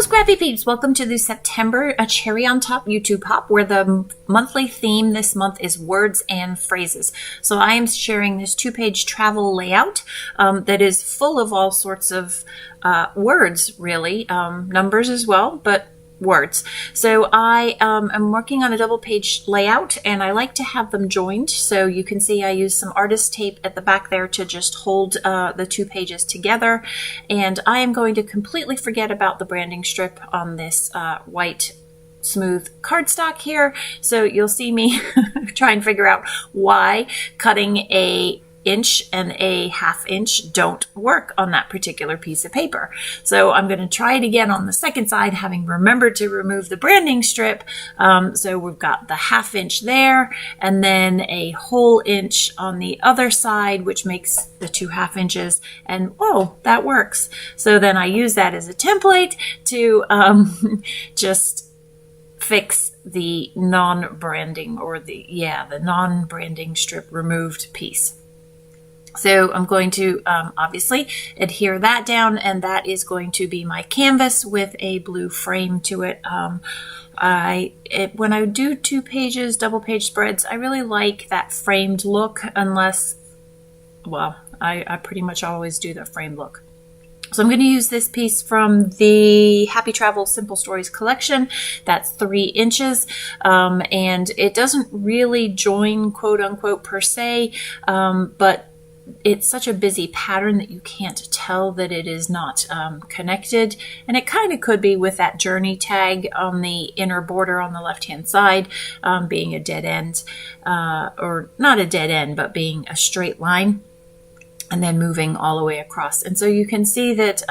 Scrappy Peeps, welcome to the September A Cherry on Top YouTube Hop, where the monthly theme this month is words and phrases. So I am sharing this 2-page travel layout that is full of all sorts of words, really, numbers as well, but words. So I am working on a double-page layout, and I like to have them joined. So you can see I use some artist tape at the back there to just hold the 2 pages together. And I am going to completely forget about the branding strip on this white smooth cardstock here. So you'll see me try and figure out why cutting a inch and a ½ inch don't work on that particular piece of paper. So I'm going to try it again on the second side, having remembered to remove the branding strip. So we've got the ½ inch there, and then a whole inch on the other side, which makes the 2 ½ inches. And oh, that works. So then I use that as a template to just fix the non-branding, or the non-branding strip removed piece. So I'm going to obviously adhere that down, and that is going to be my canvas with a blue frame to it. When I do 2 pages, double page spreads, I really like that framed look, unless, well, I pretty much always do the framed look. So I'm going to use this piece from the Happy Travel Simple Stories collection. That's 3 inches, and it doesn't really join, quote unquote, per se, but it's such a busy pattern that you can't tell that it is not connected. And it kind of could be with that journey tag on the inner border on the left-hand side being a dead end, or not a dead end, but being a straight line, and then moving all the way across. And so you can see that,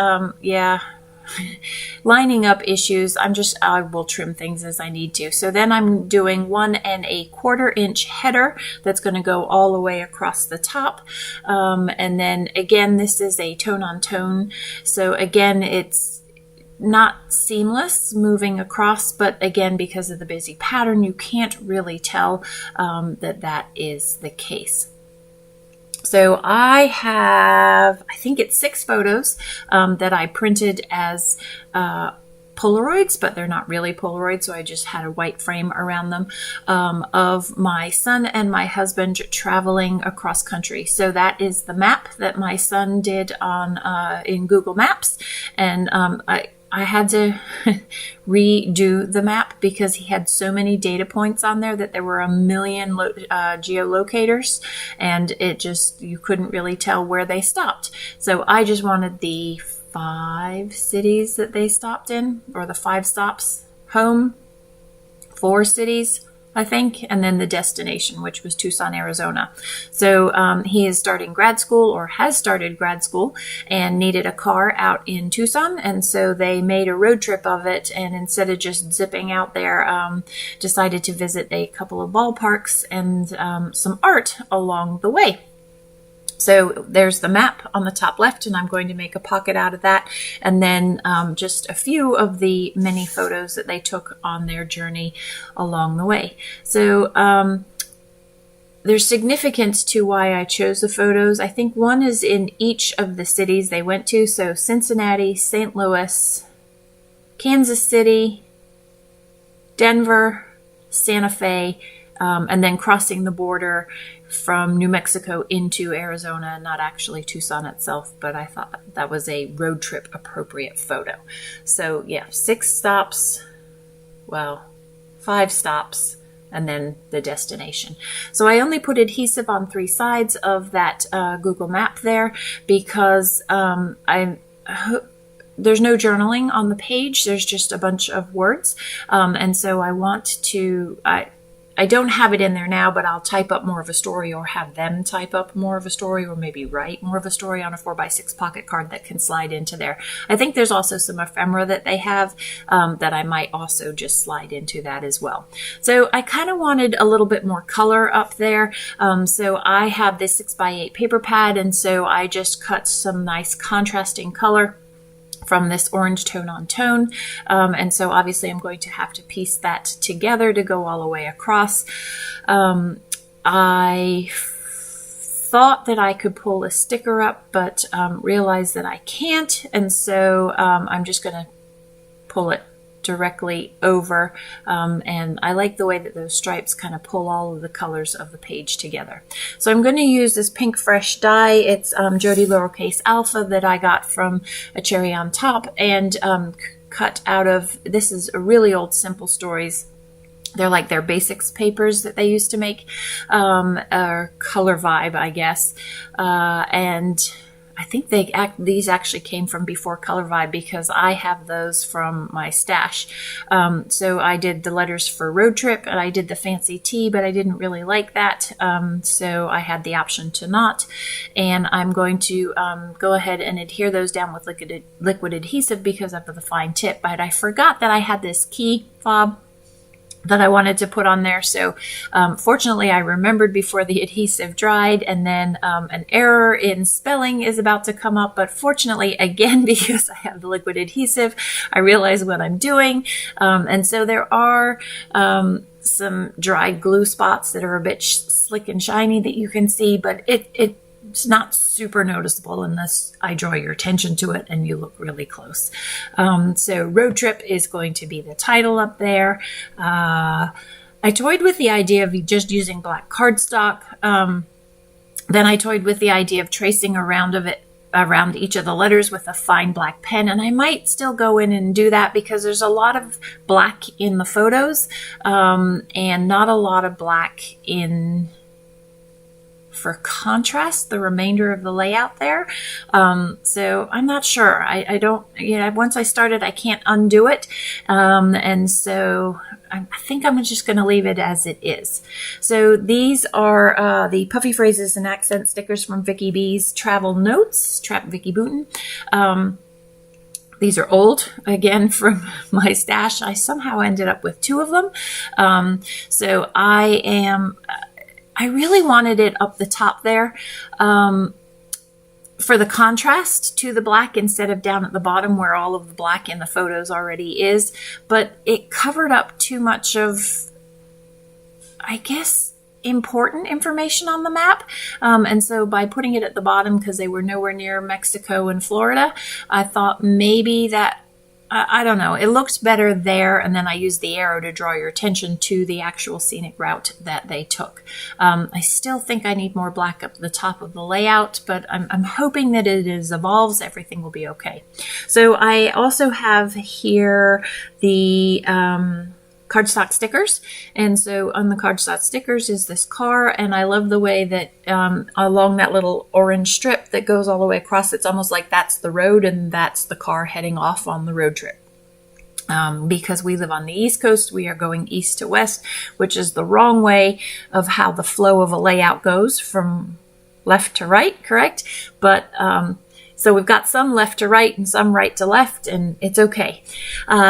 lining up issues, I will trim things as I need to. So then I'm doing 1 1/4 inch header that's going to go all the way across the top. And then again, this is a tone on tone. So again, it's not seamless moving across, but again, because of the busy pattern, you can't really tell that is the case. So I think it's 6 photos that I printed as Polaroids, but they're not really Polaroids, so I just had a white frame around them, of my son and my husband traveling across country. So that is the map that my son did on in Google Maps, and I had to redo the map because he had so many data points on there that there were a million geolocators, and you couldn't really tell where they stopped. So I just wanted the 5 cities that they stopped in, or the 5 stops home, 4 cities, I think, and then the destination, which was Tucson, Arizona. So he is starting grad school, or has started grad school, and needed a car out in Tucson. And so they made a road trip of it, and instead of just zipping out there, decided to visit a couple of ballparks and some art along the way. So there's the map on the top left, and I'm going to make a pocket out of that. And then just a few of the many photos that they took on their journey along the way. So there's significance to why I chose the photos. I think one is in each of the cities they went to. So Cincinnati, St. Louis, Kansas City, Denver, Santa Fe, and then crossing the border from New Mexico into Arizona, not actually Tucson itself, but I thought that was a road trip appropriate photo. So yeah, 6 stops, well, 5 stops, and then the destination. So I only put adhesive on 3 sides of that Google map there because there's no journaling on the page. There's just a bunch of words. And so I want to, I don't have it in there now, but I'll type up more of a story, or have them type up more of a story, or maybe write more of a story on a 4x6 pocket card that can slide into there. I think there's also some ephemera that they have that I might also just slide into that as well. So I kind of wanted a little bit more color up there. So I have this 6x8 paper pad, and so I just cut some nice contrasting color from this orange tone on tone. And so obviously I'm going to have to piece that together to go all the way across. I thought that I could pull a sticker up, but realized that I can't. And so I'm just going to pull it directly over, and I like the way that those stripes kind of pull all of the colors of the page together. So I'm going to use this Pink Fresh die. It's Jody Lowercase Alpha that I got from A Cherry on Top, and cut out of, this is a really old Simple Stories. They're like their basics papers that they used to make, or Color Vibe, I guess, and I think these actually came from before Color Vibe, because I have those from my stash. So I did the letters for Road Trip, and I did the Fancy Tea, but I didn't really like that. So I had the option to not. And I'm going to go ahead and adhere those down with liquid adhesive because of the fine tip. But I forgot that I had this key fob that I wanted to put on there. So fortunately, I remembered before the adhesive dried, and then an error in spelling is about to come up. But fortunately, again, because I have the liquid adhesive, I realize what I'm doing. And so there are some dried glue spots that are a bit slick and shiny that you can see, but it's not super noticeable unless I draw your attention to it and you look really close. So Road Trip is going to be the title up there. I toyed with the idea of just using black cardstock. Then I toyed with the idea of tracing around each of the letters with a fine black pen, and I might still go in and do that because there's a lot of black in the photos, and not a lot of black for contrast, the remainder of the layout there. So I'm not sure. I don't, once I started, I can't undo it. And so I think I'm just going to leave it as it is. So these are the Puffy Phrases and Accent stickers from Vicky B's Travel Notes, Trap Vicky Booten. These are old, again, from my stash. I somehow ended up with 2 of them. So I really wanted it up the top there for the contrast to the black instead of down at the bottom where all of the black in the photos already is. But it covered up too much of, I guess, important information on the map. And so by putting it at the bottom, because they were nowhere near Mexico and Florida, I thought maybe that, I don't know, it looked better there, and then I used the arrow to draw your attention to the actual scenic route that they took. I still think I need more black up the top of the layout, but I'm hoping that as it evolves, everything will be okay. So I also have here the cardstock stickers, and so on the cardstock stickers is this car, and I love the way that along that little orange strip that goes all the way across, it's almost like that's the road and that's the car heading off on the road trip. Because we live on the East Coast, we are going east to west, which is the wrong way of how the flow of a layout goes from left to right, correct? But so we've got some left to right and some right to left, and it's okay.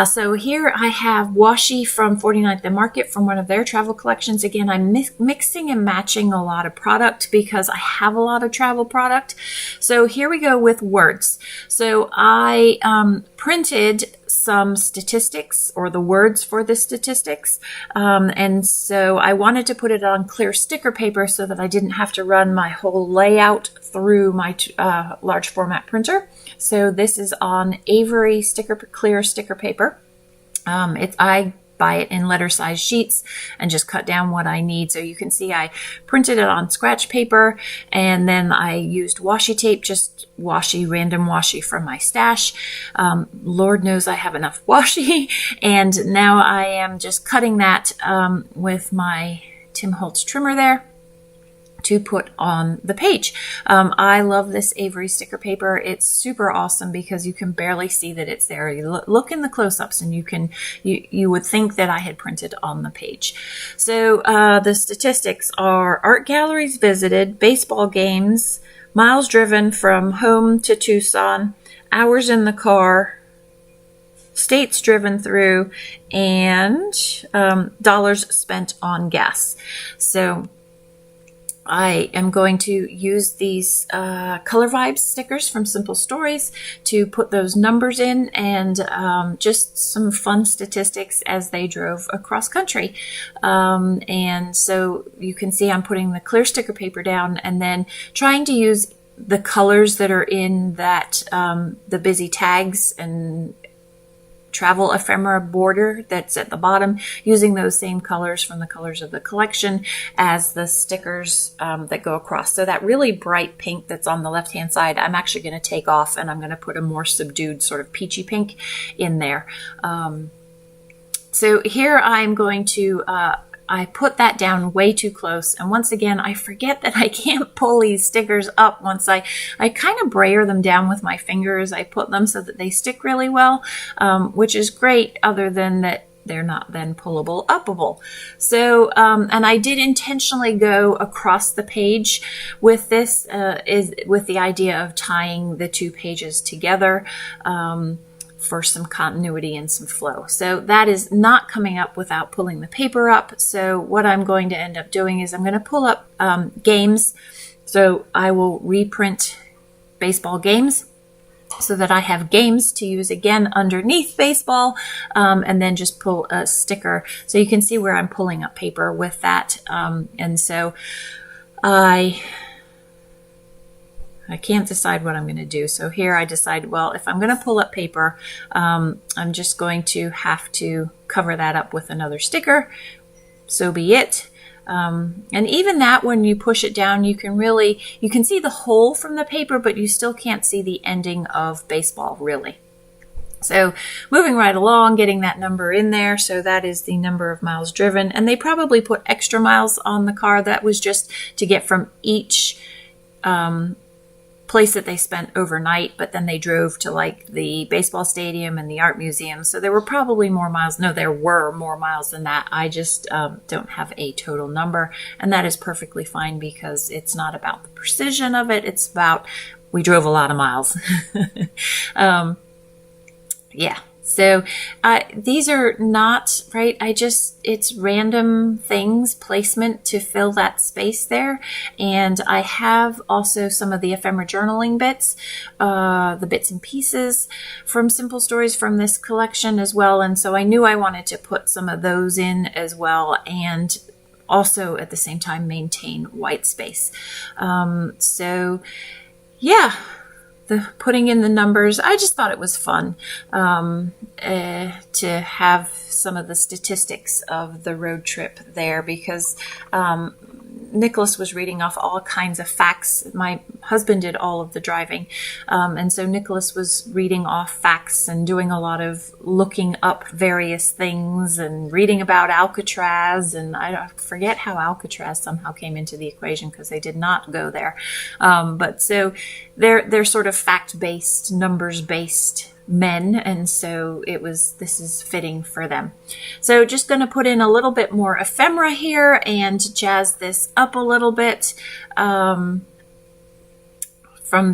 So here I have washi from 49th and Market from one of their travel collections. Again, I'm mixing and matching a lot of product because I have a lot of travel product. So here we go with words. So I printed some statistics, or the words for the statistics, and so I wanted to put it on clear sticker paper so that I didn't have to run my whole layout through my large format printer. So this is on Avery clear sticker paper. I buy it in letter size sheets and just cut down what I need. So you can see I printed it on scratch paper, and then I used washi tape, just random washi from my stash. Lord knows I have enough washi, and now I am just cutting that with my Tim Holtz trimmer there to put on the page. I love this Avery sticker paper. It's super awesome because you can barely see that it's there. You look in the close-ups and you would think that I had printed on the page. So the statistics are art galleries visited, baseball games, miles driven from home to Tucson, hours in the car, states driven through, and dollars spent on gas. So I am going to use these Color Vibes stickers from Simple Stories to put those numbers in, and just some fun statistics as they drove across country. And so you can see I'm putting the clear sticker paper down and then trying to use the colors that are in that the busy tags, and travel ephemera border that's at the bottom, using those same colors from the colors of the collection as the stickers that go across. So that really bright pink that's on the left-hand side, I'm actually going to take off, and I'm going to put a more subdued sort of peachy pink in there. So here I'm going to, I put that down way too close. And once again, I forget that I can't pull these stickers up once I kind of brayer them down with my fingers. I put them so that they stick really well, which is great, other than that they're not then pullable, upable. So, and I did intentionally go across the page with this, with the idea of tying the two pages together, for some continuity and some flow. So that is not coming up without pulling the paper up. So what I'm going to end up doing is I'm going to pull up games. So I will reprint baseball games so that I have games to use again underneath baseball, and then just pull a sticker. So you can see where I'm pulling up paper with that. And so I can't decide what I'm going to do. So here I decide, well, if I'm going to pull up paper, I'm just going to have to cover that up with another sticker. So be it. And even that, when you push it down, you can see the hole from the paper, but you still can't see the ending of baseball, really. So moving right along, getting that number in there. So that is the number of miles driven. And they probably put extra miles on the car. That was just to get from each place that they spent overnight, but then they drove to like the baseball stadium and the art museum. So there were probably more miles. No, there were more miles than that. I just don't have a total number, and that is perfectly fine, because it's not about the precision of it. It's about, we drove a lot of miles. Yeah. So these are not, right, it's random things, placement to fill that space there. And I have also some of the ephemera journaling bits, the bits and pieces from Simple Stories from this collection as well. And so I knew I wanted to put some of those in as well, and also at the same time maintain white space. So yeah. The putting in the numbers, I just thought it was fun to have some of the statistics of the road trip there, because Nicholas was reading off all kinds of facts. My husband did all of the driving, and so Nicholas was reading off facts and doing a lot of looking up various things and reading about Alcatraz, and I forget how Alcatraz somehow came into the equation, because they did not go there. But so they're sort of fact-based, numbers-based men, and so this is fitting for them. So just going to put in a little bit more ephemera here and jazz this up a little bit from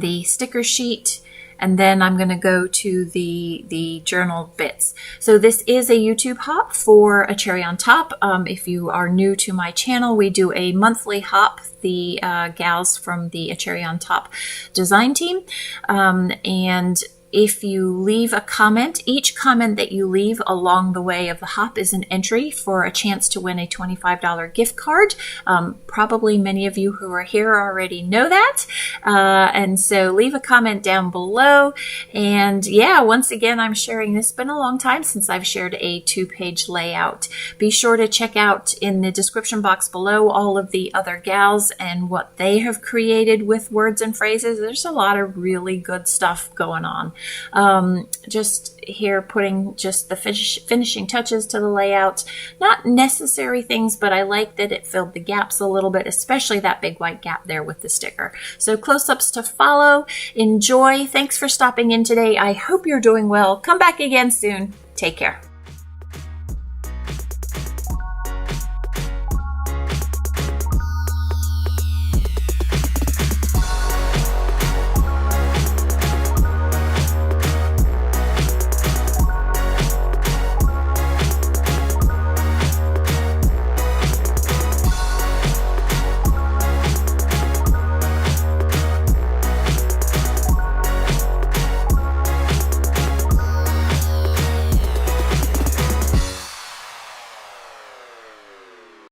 the sticker sheet, and then I'm going to go to the journal bits. So this is a YouTube hop for A Cherry on Top. If you are new to my channel, we do a monthly hop, the gals from the A Cherry on Top design team, and if you leave a comment, each comment that you leave along the way of the hop is an entry for a chance to win a $25 gift card. Probably many of you who are here already know that. And so leave a comment down below. And yeah, once again, I'm sharing this. It's been a long time since I've shared a 2-page layout. Be sure to check out in the description box below all of the other gals and what they have created with words and phrases. There's a lot of really good stuff going on. Just here putting just the finishing touches to the layout. Not necessary things, but I like that it filled the gaps a little bit, especially that big white gap there with the sticker. So close-ups to follow. Enjoy. Thanks for stopping in today. I hope you're doing well. Come back again soon. Take care.